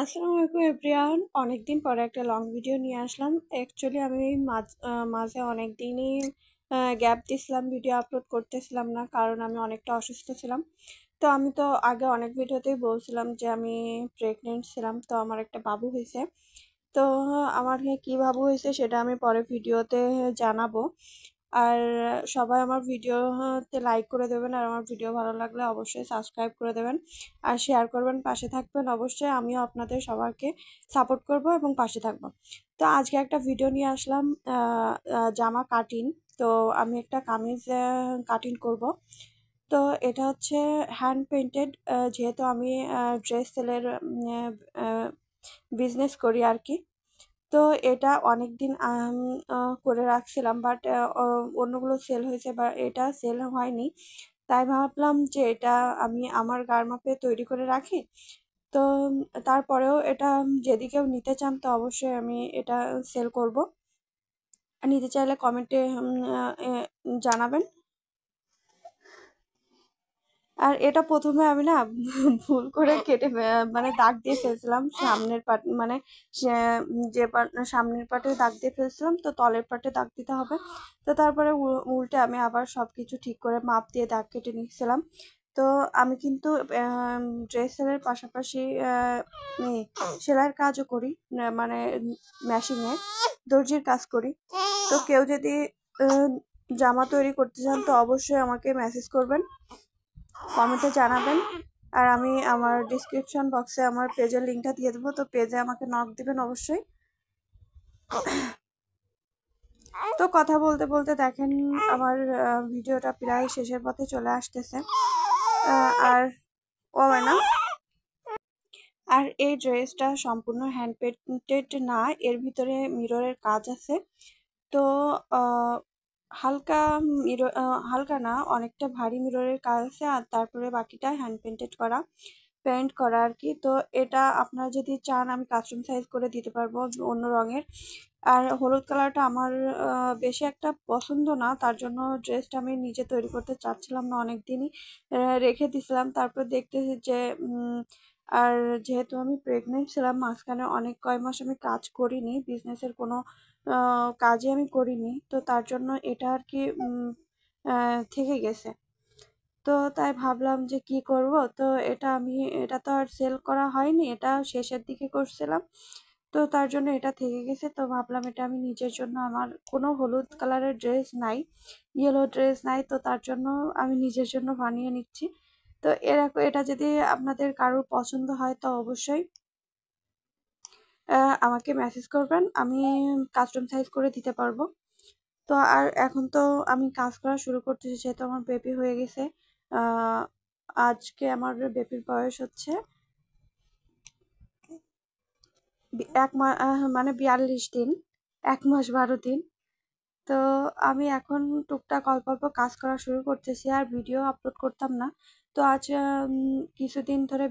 আসসালামু আলাইকুম এভরিওয়ান। অনেকদিন পরে একটা লং ভিডিও নিয়ে আসলাম। অ্যাকচুয়ালি আমি মাঝে অনেক দিনই গ্যাপ দিয়েছিলাম, ভিডিও আপলোড করতেছিলাম না, কারণ আমি অনেকটা অসুস্থ ছিলাম। তো আমি তো আগে অনেক ভিডিওতেই বলছিলাম যে আমি প্রেগনেন্ট ছিলাম, তো আমার একটা বাবু হয়েছে। তো আমার কি বাবু হয়েছে সেটা আমি পরে ভিডিওতে জানাবো। আর সবাই আমার ভিডিওতে লাইক করে দেবেন, আর আমার ভিডিও ভালো লাগলে অবশ্যই সাবস্ক্রাইব করে দেবেন আর শেয়ার করবেন, পাশে থাকবেন অবশ্যই। আমিও আপনাদের সবাইকে সাপোর্ট করব এবং পাশে থাকব। তো আজকে একটা ভিডিও নিয়ে আসলাম, জামা কাটিং। তো আমি একটা কামিজ কাটিং করব। তো এটা হচ্ছে হ্যান্ড পেইন্টেড, যেহেতু আমি ড্রেস সেলের বিজনেস করি আর কি। তো এটা অনেক দিন করে রাখছিলাম, বাট অন্যগুলো সেল হয়েছে বা এটা সেল হয়নি। তাই ভাবলাম যে এটা আমি আমার গার মাপে তৈরি করে রাখি। তো তারপরেও এটা যদি কেউ নিতে চান তো অবশ্যই আমি এটা সেল করব। নিতে চাইলে কমেন্টে জানাবেন। আর এটা প্রথমে আমি না ভুল করে কেটে মানে দাগ দিয়ে ফেলছিলাম সামনের পাট, মানে যে পাট সামনের পাটে দাগ দিয়ে ফেলছিলাম, তো তলের পাটে দাগ দিতে হবে। তো তারপরে উল্টে আমি আবার সবকিছু ঠিক করে মাপ দিয়ে দাগ কেটে নিয়েছিলাম। তো আমি কিন্তু ড্রেসের পাশাপাশি সেলাইয়ের কাজও করি, মানে মেশিনে দর্জির কাজ করি। তো কেউ যদি জামা তৈরি করতে চান তো অবশ্যই আমাকে মেসেজ করবেন, কমেন্টে জানাবেন। আর আমি আমার ডিসক্রিপশন বক্সে আমার পেজের লিঙ্কটা দিয়ে দেবো, তো পেজে আমাকে নক দিবেন অবশ্যই। তো কথা বলতে বলতে দেখেন আমার ভিডিওটা প্রায় শেষের পথে চলে আসতেছে। আর ও না, আর এই ড্রেসটা সম্পূর্ণ হ্যান্ড পেইন্টেড না, এর ভিতরে মিররের কাজ আছে। তো হালকা হালকা না, অনেকটা ভারী মিররের কাজ আছে, আর তারপরে বাকিটা হ্যান্ড পেইন্টেড করা, পেইন্ট করা আর কি। তো এটা আপনারা যদি চান আমি কাস্টম সাইজ করে দিতে পারবো অন্য রঙের। আর হলুদ কালারটা আমার বেশি একটা পছন্দ না, তার জন্য ড্রেসটা আমি নিজে তৈরি করতে চাচ্ছিলাম না, অনেক দিনই রেখে দিছিলাম। তারপর দেখতেছি যে আর যেহেতু আমি প্রেগনেন্ট ছিলাম, মাঝখানে অনেক কয় মাস আমি কাজ করিনি, বিজনেসের কোনো কাজই আমি করিনি, তো তার জন্য এটা আর কি থেকে গেছে। তো তাই ভাবলাম যে কি করব, তো এটা তো আর সেল করা হয়নি, এটা শেষের দিকে করছিলাম। তো তার জন্য এটা থেকে গেছে, তো ভাবলাম এটা আমি নিজের জন্য, আমার কোনো হলুদ কালারের ড্রেস নাই, ইয়েলো ড্রেস নাই, তো তার জন্য আমি নিজের জন্য বানিয়ে নিচ্ছি। তো এটা যদি আপনাদের কারোর পছন্দ হয় তো অবশ্যই আমাকে মেসেজ করবেন, আমি কাস্টম সাইজ করে দিতে পারবো। তো আর এখন তো আমি কাজ করা শুরু করতেছি, যেহেতু আমার বেবি হয়ে গেছে। আজকে আমার বেবির বয়স হচ্ছে এক মাস, মানে 42 দিন, 1 মাস 12 দিন। তো আমি এখন টুকটাক অল্প অল্প কাজ করা শুরু করতেছি, আর ভিডিও আপলোড করতাম না। তো আজ কিছুদিন ধরে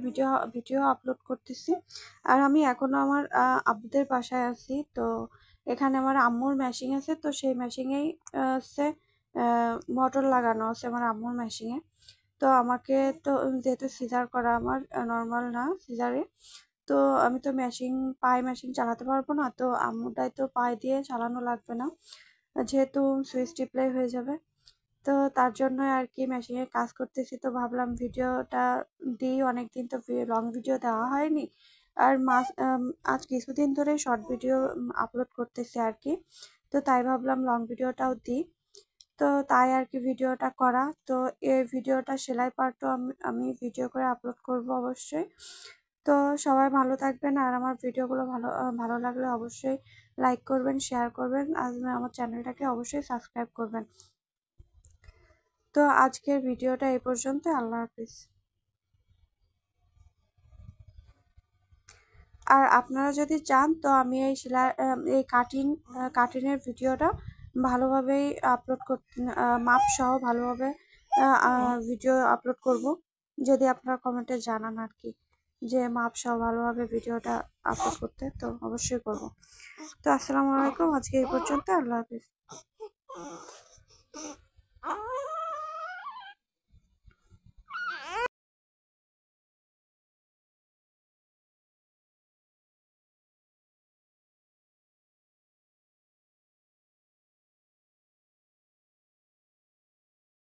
ভিডিও আপলোড করতেছি। আর আমি এখনো আমার আব্বুদের বাসায় আছি। তো এখানে আমার আম্মুর মেশিন আছে, তো সেই মেশিনেই হচ্ছে মোটর লাগানো আছে আমার আম্মুর মেশিনে। তো আমাকে, তো যেহেতু সিজার করা আমার, নর্মাল না সিজারে, তো আমি তো পায়ে মেশিন চালাতে পারবো না, তো আম্মুটাই তো পায়ে দিয়ে চালানো লাগবে না, যেহেতু সুইচ টিপলেই হয়ে যাবে। তো তার জন্য আর কি মেশিনে কাজ করতেছি। তো ভাবলাম ভিডিওটা দিই, অনেকদিন তো লং ভিডিও দেওয়া হয়নি। আর আজ কিছুদিন ধরে শর্ট ভিডিও আপলোড করতেছি আর কি। তো তাই ভাবলাম লং ভিডিওটাও দিই। তো তাই আর কি ভিডিওটা করা। তো এই ভিডিওটা সেলাই পার্টও আমি ভিডিও করে আপলোড করব অবশ্যই। তো সবাই ভালো থাকবেন, আর আমার ভিডিওগুলো ভালো লাগলে অবশ্যই লাইক করবেন, শেয়ার করবেন, আর আমার চ্যানেলটাকে অবশ্যই সাবস্ক্রাইব করবেন। তো আজকের ভিডিওটা এই পর্যন্ত, আল্লাহ হাফিজ। আর আপনারা যদি চান তো আমি এই এই কাটিংয়ের ভিডিওটা ভালোভাবেই আপলোড করতে, মাপ সহ ভালোভাবে ভিডিও আপলোড করব, যদি আপনারা কমেন্টে জানান আর কি যে মাপ সহ ভালোভাবে ভিডিওটা আপলোড করতে, তো অবশ্যই করব। তো আসসালামু আলাইকুম, আজকে এই পর্যন্ত, আল্লাহ হাফিজ।